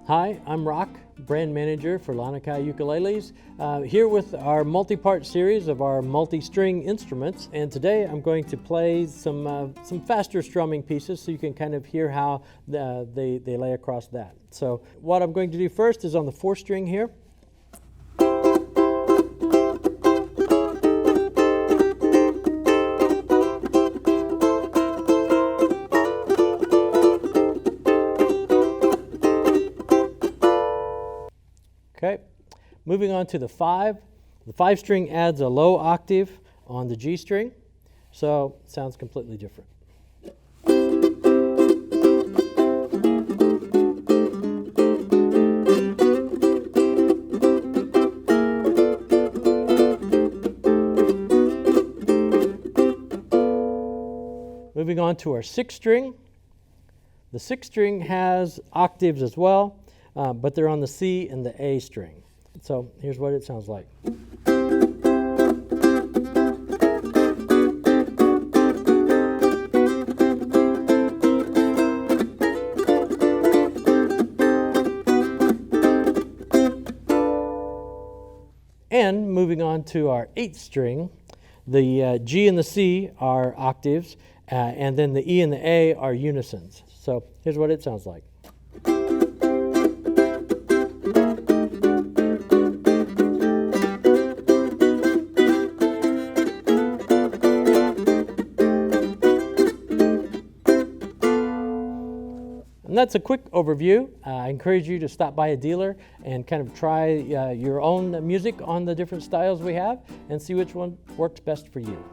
Hi, I'm Rock, brand manager for Lanikai Ukuleles, here with our multi-part series of our multi-string instruments. And today I'm going to play some faster strumming pieces so you can kind of hear how they lay across that. So what I'm going to do first is on the 4-string here. Okay, moving on to the 5. The 5-string adds a low octave on the G string, so it sounds completely different. Moving on to our 6th string. The 6th string has octaves as well. But they're on the C and the A string. So here's what it sounds like. And moving on to our 8th string, the G and the C are octaves, and then the E and the A are unisons. So here's what it sounds like. And that's a quick overview. I encourage you to stop by a dealer and kind of try your own music on the different styles we have and see which one works best for you.